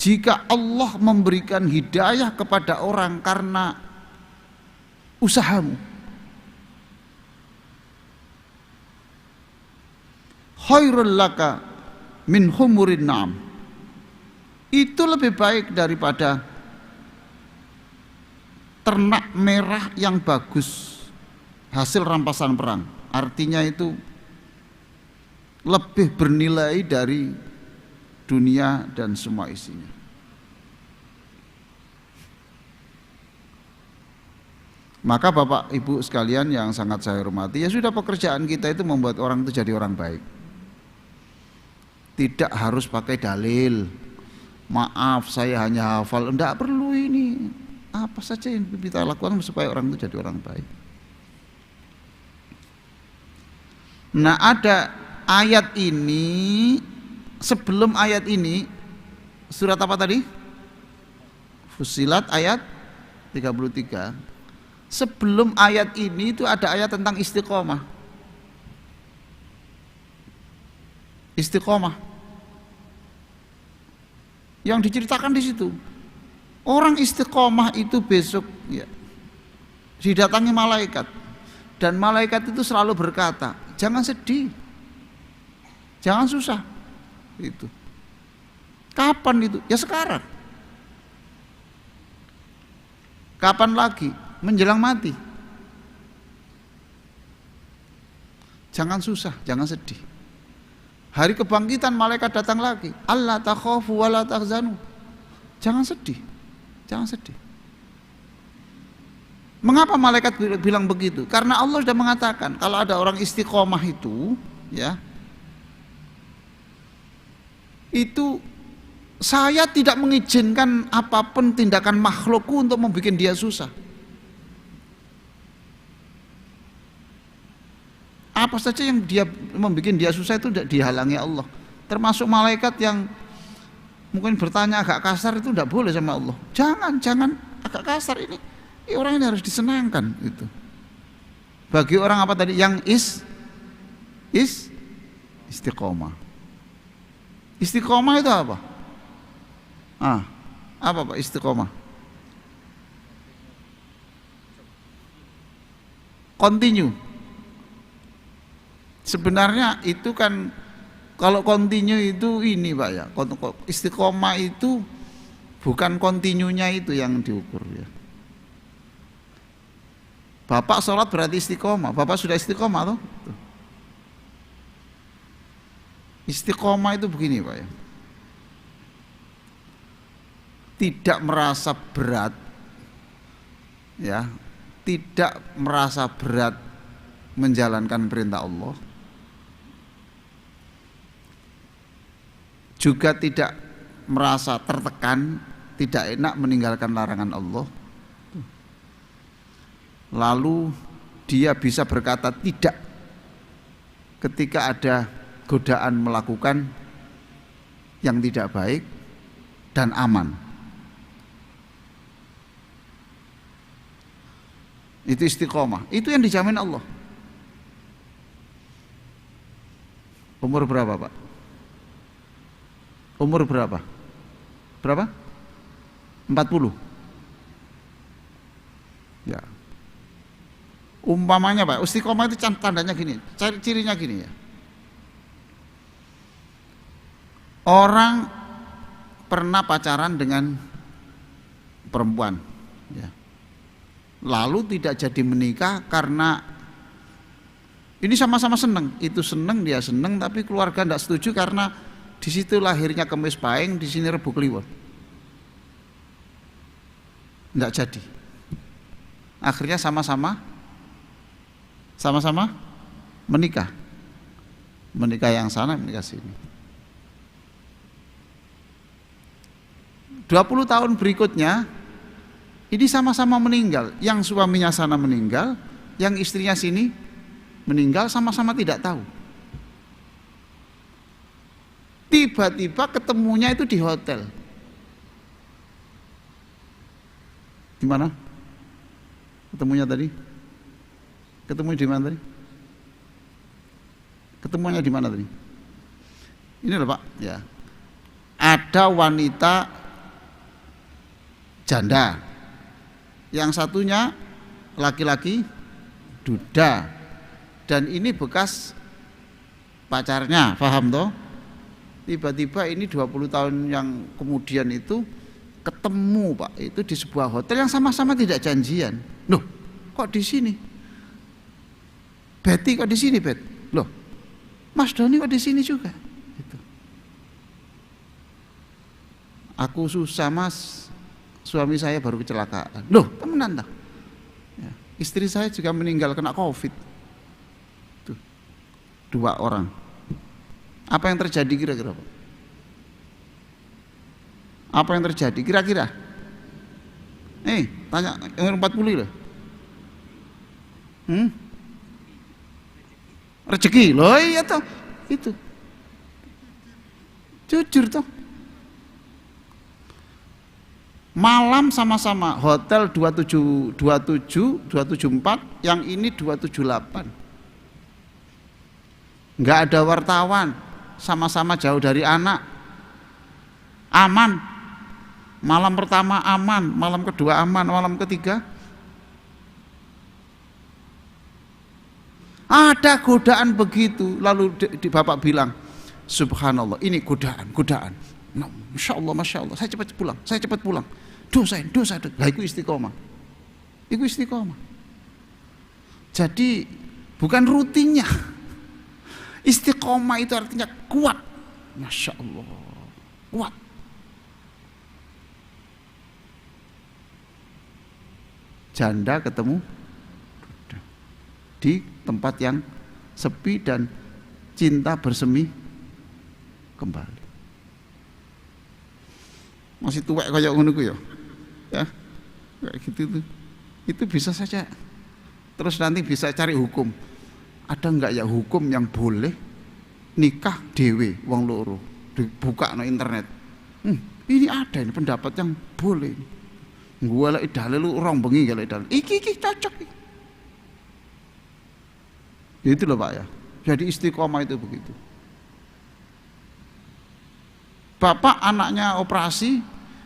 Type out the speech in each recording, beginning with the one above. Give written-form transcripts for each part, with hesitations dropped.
Jika Allah memberikan hidayah kepada orang karena usahamu, khairul laka min humurin na'am, itu lebih baik daripada ternak merah yang bagus hasil rampasan perang. Artinya itu lebih bernilai dari dunia dan semua isinya. Maka Bapak Ibu sekalian yang sangat saya hormati, ya sudah, pekerjaan kita itu membuat orang itu jadi orang baik. Tidak harus pakai dalil, maaf saya hanya hafal, enggak perlu ini. Apa saja yang kita lakukan supaya orang itu jadi orang baik. Nah, ada ayat ini, sebelum ayat ini surat apa tadi? Fussilat ayat 33. Sebelum ayat ini itu ada ayat tentang istiqomah. Istiqomah yang diceritakan di situ. Orang istiqomah itu besok ya didatangi malaikat, dan malaikat itu selalu berkata, jangan sedih, jangan susah. Itu kapan itu? Ya sekarang. Kapan lagi? Menjelang mati. Jangan susah, jangan sedih. Hari kebangkitan malaikat datang lagi, Allah takhafu wa la tahzanu. Jangan sedih, jangan sedih. Mengapa malaikat bilang begitu? Karena Allah sudah mengatakan kalau ada orang istiqomah itu, ya, itu saya tidak mengizinkan apapun tindakan makhlukku untuk membuat dia susah. Apa saja yang dia membuat dia susah itu tidak dihalangi Allah. Termasuk malaikat yang mungkin bertanya agak kasar itu tidak boleh sama Allah. Jangan agak kasar ini orang ini harus disenangkan itu. Bagi orang apa tadi yang istiqomah. Istiqomah itu apa? Apa Pak istiqomah? Continue. Sebenarnya itu kan kalau continue itu ini Pak ya. Istiqomah itu bukan continue-nya itu yang diukur ya. Bapak sholat berarti istiqomah. Bapak sudah istiqomah toh? Istiqomah itu begini Pak ya. Tidak merasa berat ya, tidak merasa berat menjalankan perintah Allah, juga tidak merasa tertekan, tidak enak meninggalkan larangan Allah. Lalu dia bisa berkata tidak ketika ada godaan melakukan yang tidak baik, dan aman. Itu istiqomah, itu yang dijamin Allah. Umur berapa Pak? Umur berapa? Berapa? 40. Ya. Umpamanya Pak, istiqomah itu tandanya gini, cirinya gini ya. Orang pernah pacaran dengan perempuan ya. Lalu tidak jadi menikah karena ini sama-sama seneng, itu seneng, dia seneng, tapi keluarga tidak setuju karena di situ lahirnya kemis pahing, di sini rebu kliwon. Tidak jadi. Akhirnya sama-sama menikah. Menikah yang sana, menikah sini. 20 tahun berikutnya ini sama-sama meninggal. Yang suaminya sana meninggal, yang istrinya sini meninggal, sama-sama tidak tahu. Tiba-tiba ketemunya itu di hotel. Di mana? Ketemunya tadi? Ketemu di mana tadi? Ketemunya di mana tadi? Ini loh Pak, ya. Ada wanita janda. Yang satunya laki-laki duda. Dan ini bekas pacarnya, paham toh? Tiba-tiba ini 20 tahun yang kemudian itu ketemu Pak, itu di sebuah hotel yang sama-sama tidak janjian. Loh, kok di sini? Betty kok di sini, Bet? Loh, Mas Doni kok di sini juga? Gitu. Aku susah Mas, suami saya baru kecelakaan. Loh, temenan tak? Ya, istri saya juga meninggal kena COVID. Tuh, 2 orang. Apa yang terjadi kira-kira Pak? Apa yang terjadi kira-kira? Tanya umur 40 loh. Rezeki loh, iya toh. Itu jujur toh. Malam sama-sama hotel 274, yang ini 278. Enggak ada wartawan, sama-sama jauh dari anak. Aman. Malam pertama aman, malam kedua aman, malam ketiga ada godaan begitu. Lalu di bapak bilang, subhanallah, ini godaan. Nah, masya Allah, saya cepat pulang. Dosa. Lah itu istiqomah. Jadi bukan rutinnya. Istiqomah itu artinya kuat. Masya Allah, kuat. Janda ketemu duda di tempat yang sepi dan cinta bersemi kembali. Masih tuwek kayak ngono ku ya. Ya. Kayak gitu tuh. Itu bisa saja. Terus nanti bisa cari hukum. Ada enggak ya hukum yang boleh nikah dewe wong loro? Dibuka no internet. Ini ada ini pendapat yang boleh ini. Gua lek dalil lu orang bengi gak lek dalil. Iki cocok. Itu loh Pak ya. Jadi istiqomah itu begitu. Bapak anaknya operasi,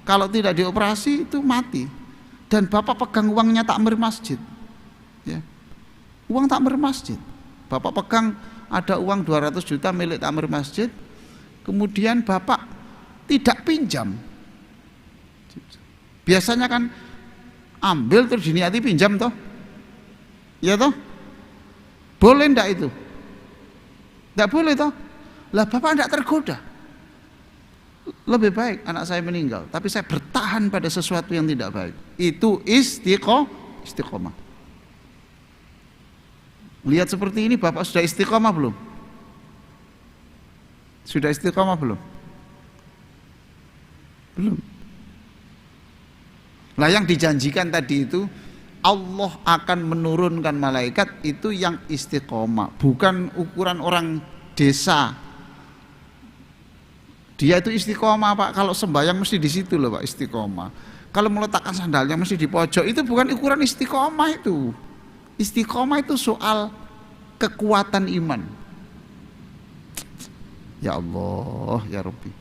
kalau tidak dioperasi itu mati. Dan bapak pegang uangnya takmir masjid. Ya. Uang takmir masjid. Bapak pegang ada uang 200 juta milik takmir masjid. Kemudian bapak tidak pinjam. Biasanya kan ambil terus diniati pinjam toh, ya toh, boleh ndak itu? Ndak boleh toh? Lah bapak ndak tergoda. Lebih baik anak saya meninggal, tapi saya bertahan pada sesuatu yang tidak baik. Itu istiqomah. Lihat seperti ini, bapak sudah istiqomah belum? Sudah istiqomah belum? Belum. Nah yang dijanjikan tadi itu Allah akan menurunkan malaikat itu yang istiqomah, bukan ukuran orang desa. Dia itu istiqomah Pak, kalau sembahyang mesti di situ loh Pak, istiqomah. Kalau meletakkan sandalnya mesti di pojok, itu bukan ukuran istiqomah itu. Istiqomah itu soal kekuatan iman. Ya Allah, ya Rabbi.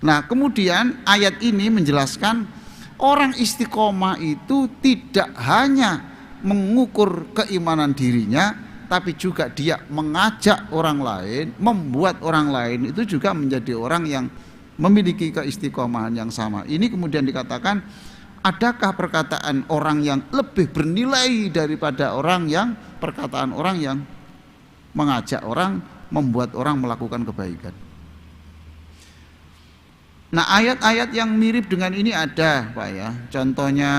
Nah kemudian ayat ini menjelaskan orang istiqomah itu tidak hanya mengukur keimanan dirinya, tapi juga dia mengajak orang lain, membuat orang lain itu juga menjadi orang yang memiliki keistiqomahan yang sama. Ini kemudian dikatakan, adakah perkataan orang yang lebih bernilai daripada perkataan orang yang mengajak orang, membuat orang melakukan kebaikan. Nah ayat-ayat yang mirip dengan ini ada Pak ya. Contohnya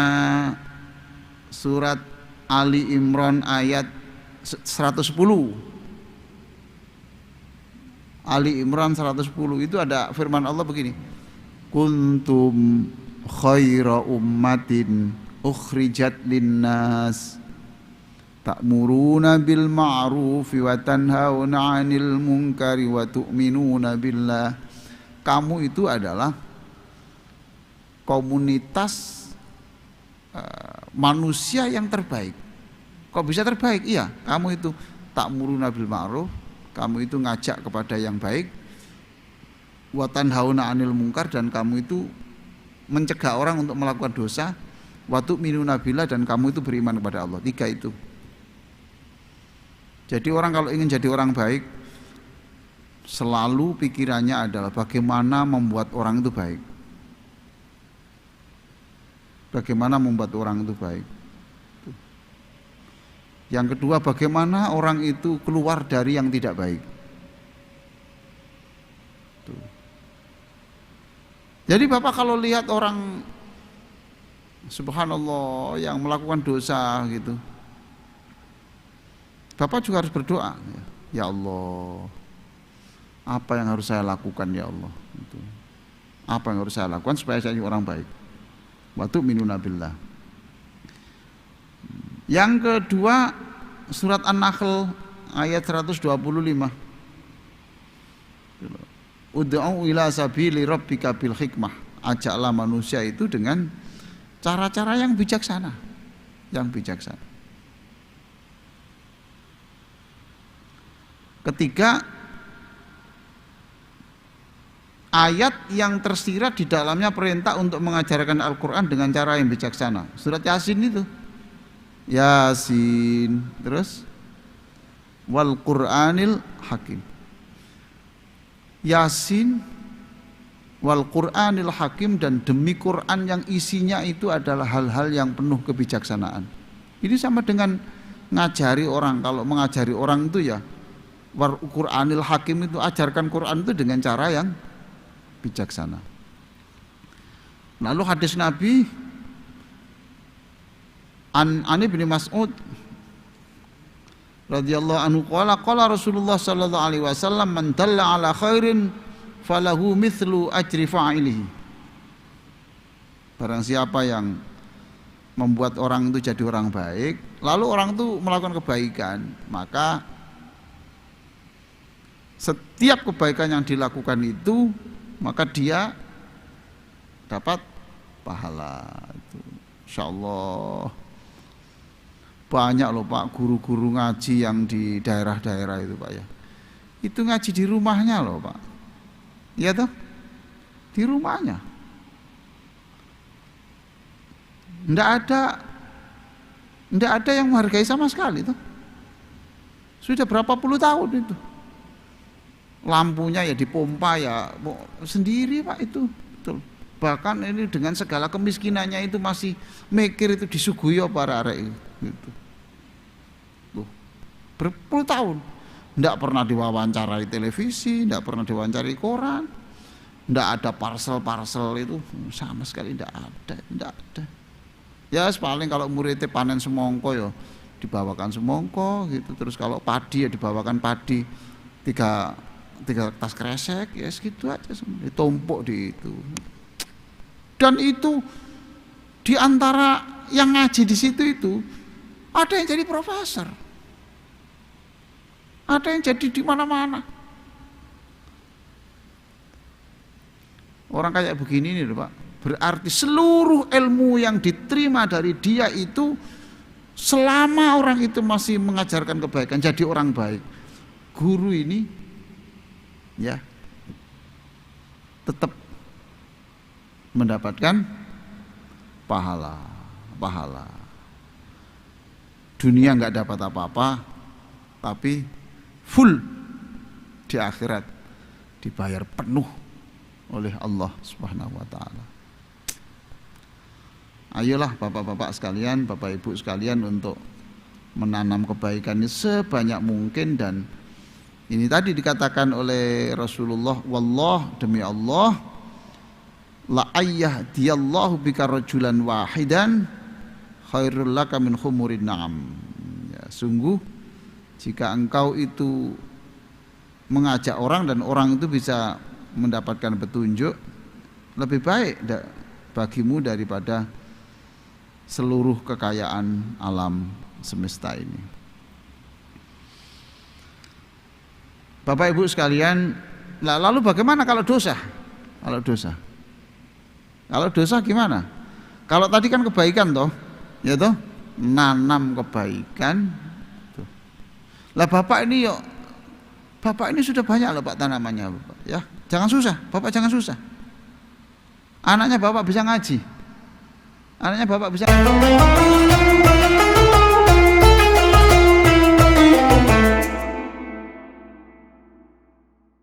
surat Ali Imran ayat 110. Ali Imran 110 itu ada firman Allah begini. Kuntum khaira ummatin ukhrijat linnas ta'muruna bil ma'rufi wa tanhauna 'anil munkari wa tu'minuna billah. Kamu itu adalah komunitas manusia yang terbaik. Kok bisa terbaik? Iya, kamu itu ta'muruna bil ma'ruf, kamu itu ngajak kepada yang baik, wa tanhauna 'anil munkar, dan kamu itu mencegah orang untuk melakukan dosa, wa tu'minuna billah, dan kamu itu beriman kepada Allah. 3 itu. Jadi orang kalau ingin jadi orang baik, selalu pikirannya adalah bagaimana membuat orang itu baik. Bagaimana membuat orang itu baik. Yang kedua, bagaimana orang itu keluar dari yang tidak baik. Jadi Bapak kalau lihat orang subhanallah yang melakukan dosa gitu, Bapak juga harus berdoa, ya Allah, apa yang harus saya lakukan ya Allah, gitu. Apa yang harus saya lakukan supaya saya jadi orang baik. Wa tu'minuna billah. Yang kedua, surat An-Nahl ayat 125. Ud'u ila sabili rabbika bil hikmah. Ajaklah manusia itu dengan cara-cara yang bijaksana. Yang bijaksana. Ketiga, ayat yang tersirat di dalamnya perintah untuk mengajarkan Al-Quran dengan cara yang bijaksana. Surat Yasin itu. Yasin. Terus wal Qur'anil Hakim. Yasin wal Qur'anil Hakim, dan demi Quran yang isinya itu adalah hal-hal yang penuh kebijaksanaan. Ini sama dengan ngajari orang. Kalau mengajari orang itu ya wal Qur'anil Hakim, itu ajarkan Quran itu dengan cara yang bijaksana. Lalu hadis Nabi an Ibnu Mas'ud radhiyallahu anhu qala Rasulullah sallallahu alaihi wasallam, man dalla ala khairin falahu mithlu ajri fa'ilihi. Barang siapa yang membuat orang itu jadi orang baik, lalu orang itu melakukan kebaikan, maka setiap kebaikan yang dilakukan itu, maka dia dapat pahala. Itu insyaallah. Banyak loh Pak guru-guru ngaji yang di daerah-daerah itu Pak ya. Itu ngaji di rumahnya loh Pak. Iya toh? Di rumahnya. Nggak ada yang menghargai sama sekali tuh. Sudah berapa puluh tahun itu. Lampunya ya dipompa ya sendiri Pak itu. Betul. Bahkan ini dengan segala kemiskinannya itu masih mikir itu disuguhi para arek gitu. Berpuluh tahun tidak pernah diwawancarai televisi, tidak pernah diwawancarai koran, tidak ada parcel itu sama sekali tidak ada. Ya paling kalau muridnya panen semongko ya dibawakan semongko gitu. Terus kalau padi ya dibawakan padi tiga tas kresek, ya segitu aja, ditumpuk di itu. Dan itu di antara yang ngaji di situ itu ada yang jadi profesor. Ada yang jadi di mana-mana. Orang kayak begini nih Pak, berarti seluruh ilmu yang diterima dari dia itu, selama orang itu masih mengajarkan kebaikan, jadi orang baik, guru ini ya tetap mendapatkan pahala. Dunia nggak dapat apa-apa, tapi full di akhirat dibayar penuh oleh Allah Subhanahu wa taala. Ayolah Bapak-bapak sekalian, Bapak Ibu sekalian, untuk menanam kebaikan ini sebanyak mungkin. Dan ini tadi dikatakan oleh Rasulullah, wallah, demi Allah, la ayyahdiyallahu bika rajulan wahidan khairul laka min khumurin na'am. Ya, sungguh jika engkau itu mengajak orang dan orang itu bisa mendapatkan petunjuk, lebih baik bagimu daripada seluruh kekayaan alam semesta ini. Bapak Ibu sekalian, lalu bagaimana kalau dosa? Kalau dosa gimana? Kalau tadi kan kebaikan toh, ya toh, nanam kebaikan. Lah Bapak ini sudah banyak loh Pak tanamannya Bapak, ya. Jangan susah, Bapak jangan susah. Anaknya bapak bisa ngaji, anaknya bapak bisa